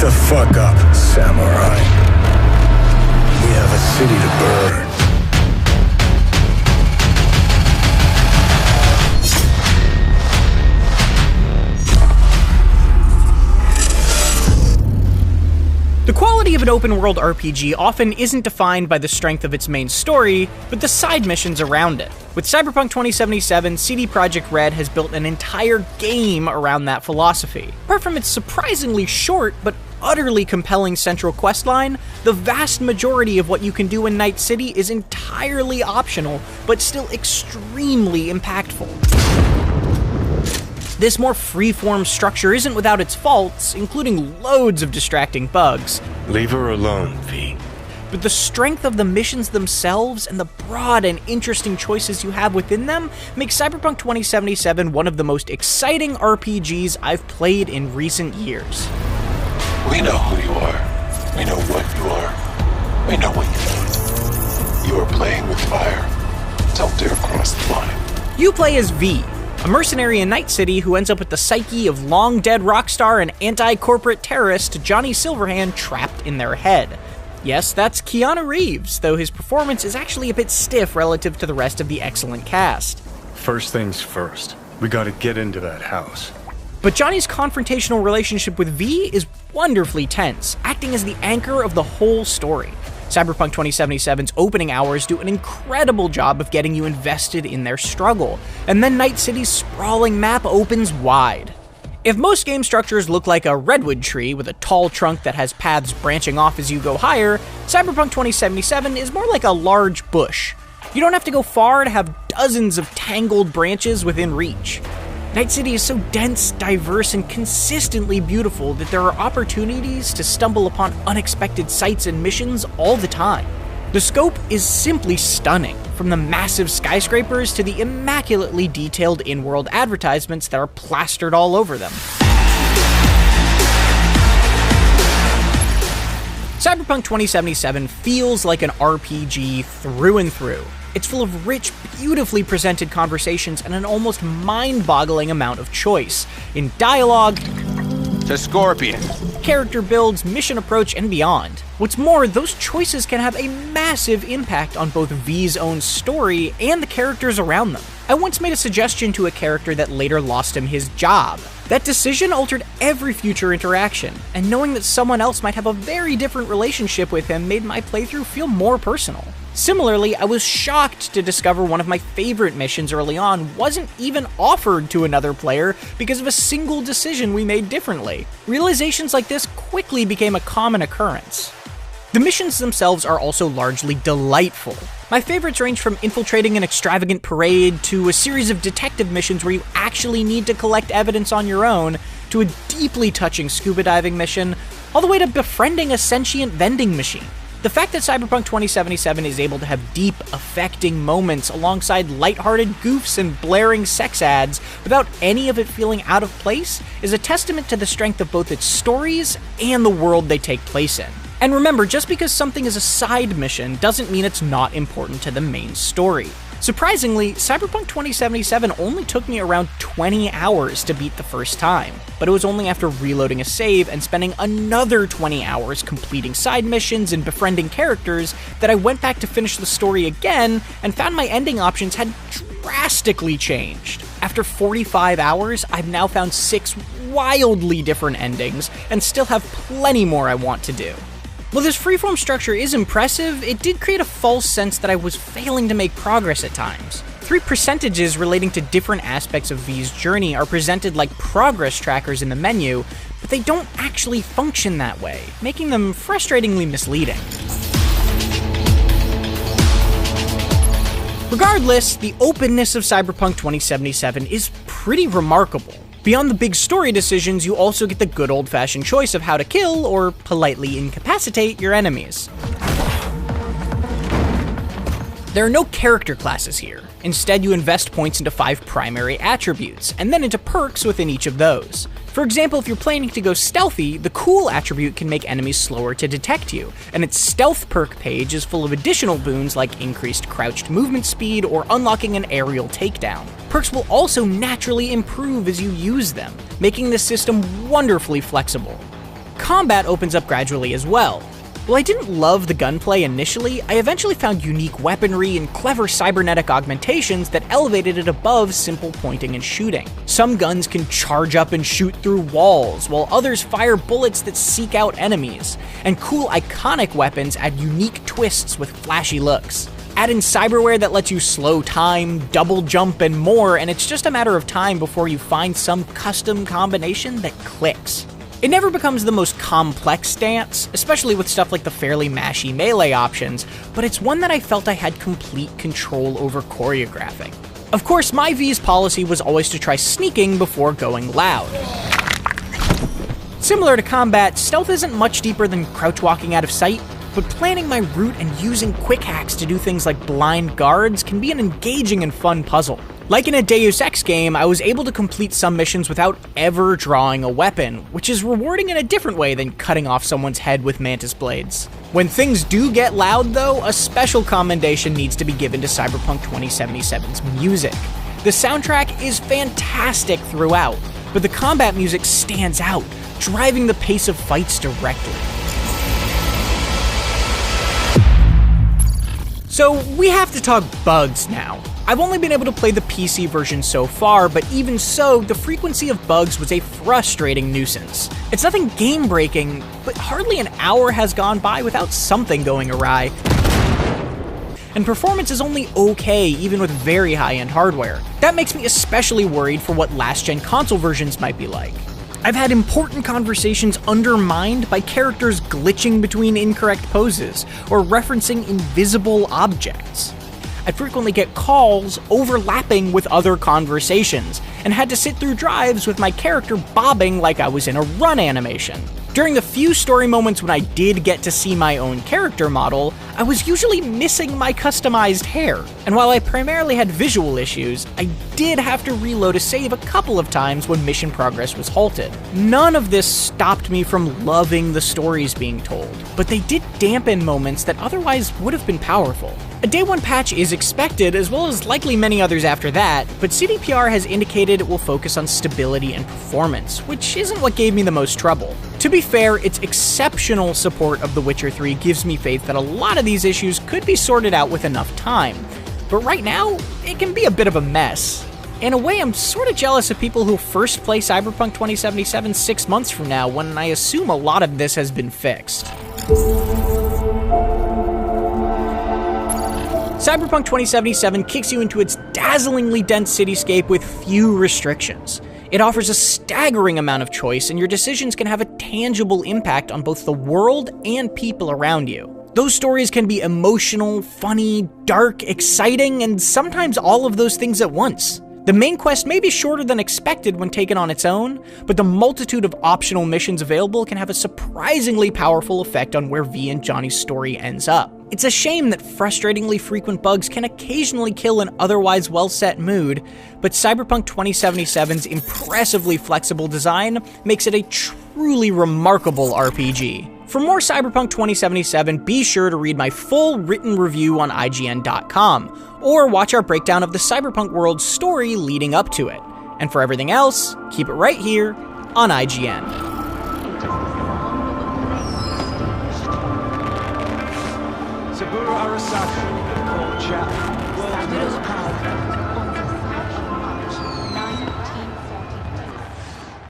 the fuck up, samurai. We have a city to burn. The quality of an open-world RPG often isn't defined by the strength of its main story, but the side missions around it. With Cyberpunk 2077, CD Projekt Red has built an entire game around that philosophy. Apart from its surprisingly short but utterly compelling central questline, the vast majority of what you can do in Night City is entirely optional, but still extremely impactful. This more free-form structure isn't without its faults, including loads of distracting bugs. Leave her alone, V. But the strength of the missions themselves and the broad and interesting choices you have within them make Cyberpunk 2077 one of the most exciting RPGs I've played in recent years. We know who you are. We know what you are. We know what you need. You are playing with fire. Don't dare cross the line. You play as V, a mercenary in Night City who ends up with the psyche of long-dead rock star and anti-corporate terrorist Johnny Silverhand trapped in their head. Yes, that's Keanu Reeves, though his performance is actually a bit stiff relative to the rest of the excellent cast. First things first. We gotta get into that house. But Johnny's confrontational relationship with V is wonderfully tense, acting as the anchor of the whole story. Cyberpunk 2077's opening hours do an incredible job of getting you invested in their struggle, and then Night City's sprawling map opens wide. If most game structures look like a redwood tree with a tall trunk that has paths branching off as you go higher, Cyberpunk 2077 is more like a large bush. You don't have to go far to have dozens of tangled branches within reach. Night City is so dense, diverse, and consistently beautiful that there are opportunities to stumble upon unexpected sights and missions all the time. The scope is simply stunning, from the massive skyscrapers to the immaculately detailed in-world advertisements that are plastered all over them. Cyberpunk 2077 feels like an RPG through and through. It's full of rich, beautifully presented conversations and an almost mind-boggling amount of choice in dialogue, to Scorpion, character builds, mission approach, and beyond. What's more, those choices can have a massive impact on both V's own story and the characters around them. I once made a suggestion to a character that later lost him his job. That decision altered every future interaction, and knowing that someone else might have a very different relationship with him made my playthrough feel more personal. Similarly, I was shocked to discover one of my favorite missions early on wasn't even offered to another player because of a single decision we made differently. Realizations like this quickly became a common occurrence. The missions themselves are also largely delightful. My favorites range from infiltrating an extravagant parade to a series of detective missions where you actually need to collect evidence on your own, to a deeply touching scuba diving mission, all the way to befriending a sentient vending machine. The fact that Cyberpunk 2077 is able to have deep, affecting moments alongside lighthearted goofs and blaring sex ads without any of it feeling out of place is a testament to the strength of both its stories and the world they take place in. And remember, just because something is a side mission doesn't mean it's not important to the main story. Surprisingly, Cyberpunk 2077 only took me around 20 hours to beat the first time, but it was only after reloading a save and spending another 20 hours completing side missions and befriending characters that I went back to finish the story again and found my ending options had drastically changed. After 45 hours, I've now found 6 wildly different endings and still have plenty more I want to do. While this freeform structure is impressive, it did create a false sense that I was failing to make progress at times. 3 percentages relating to different aspects of V's journey are presented like progress trackers in the menu, but they don't actually function that way, making them frustratingly misleading. Regardless, the openness of Cyberpunk 2077 is pretty remarkable. Beyond the big story decisions, you also get the good old-fashioned choice of how to kill or politely incapacitate your enemies. There are no character classes here. Instead, you invest points into 5 primary attributes, and then into perks within each of those. For example, if you're planning to go stealthy, the cool attribute can make enemies slower to detect you, and its stealth perk page is full of additional boons like increased crouched movement speed or unlocking an aerial takedown. Perks will also naturally improve as you use them, making this system wonderfully flexible. Combat opens up gradually as well. While I didn't love the gunplay initially, I eventually found unique weaponry and clever cybernetic augmentations that elevated it above simple pointing and shooting. Some guns can charge up and shoot through walls, while others fire bullets that seek out enemies, and cool iconic weapons add unique twists with flashy looks. Add in cyberware that lets you slow time, double jump, and more, and it's just a matter of time before you find some custom combination that clicks. It never becomes the most complex stance, especially with stuff like the fairly mashy melee options, but it's one that I felt I had complete control over choreographing. Of course, my V's policy was always to try sneaking before going loud. Similar to combat, stealth isn't much deeper than crouch walking out of sight, but planning my route and using quick hacks to do things like blind guards can be an engaging and fun puzzle. Like in a Deus Ex game, I was able to complete some missions without ever drawing a weapon, which is rewarding in a different way than cutting off someone's head with mantis blades. When things do get loud though, a special commendation needs to be given to Cyberpunk 2077's music. The soundtrack is fantastic throughout, but the combat music stands out, driving the pace of fights directly. So we have to talk bugs now. I've only been able to play the PC version so far, but even so, the frequency of bugs was a frustrating nuisance. It's nothing game-breaking, but hardly an hour has gone by without something going awry. And performance is only okay, even with very high-end hardware. That makes me especially worried for what last-gen console versions might be like. I've had important conversations undermined by characters glitching between incorrect poses, or referencing invisible objects. I frequently get calls overlapping with other conversations, and had to sit through drives with my character bobbing like I was in a run animation. During the few story moments when I did get to see my own character model, I was usually missing my customized hair. And while I primarily had visual issues, I did have to reload a save a couple of times when mission progress was halted. None of this stopped me from loving the stories being told, but they did dampen moments that otherwise would have been powerful. A Day 1 patch is expected, as well as likely many others after that, but CDPR has indicated it will focus on stability and performance, which isn't what gave me the most trouble. To be fair, its exceptional support of The Witcher 3 gives me faith that a lot of these issues could be sorted out with enough time, but right now, it can be a bit of a mess. In a way, I'm sort of jealous of people who first play Cyberpunk 2077 6 months from now, when I assume a lot of this has been fixed. Cyberpunk 2077 kicks you into its dazzlingly dense cityscape with few restrictions. It offers a staggering amount of choice, and your decisions can have a tangible impact on both the world and people around you. Those stories can be emotional, funny, dark, exciting, and sometimes all of those things at once. The main quest may be shorter than expected when taken on its own, but the multitude of optional missions available can have a surprisingly powerful effect on where V and Johnny's story ends up. It's a shame that frustratingly frequent bugs can occasionally kill an otherwise well-set mood, but Cyberpunk 2077's impressively flexible design makes it a truly remarkable RPG. For more Cyberpunk 2077, be sure to read my full written review on IGN.com, or watch our breakdown of the Cyberpunk world's story leading up to it. And for everything else, keep it right here on IGN. Saburo Arasaka, called Jack.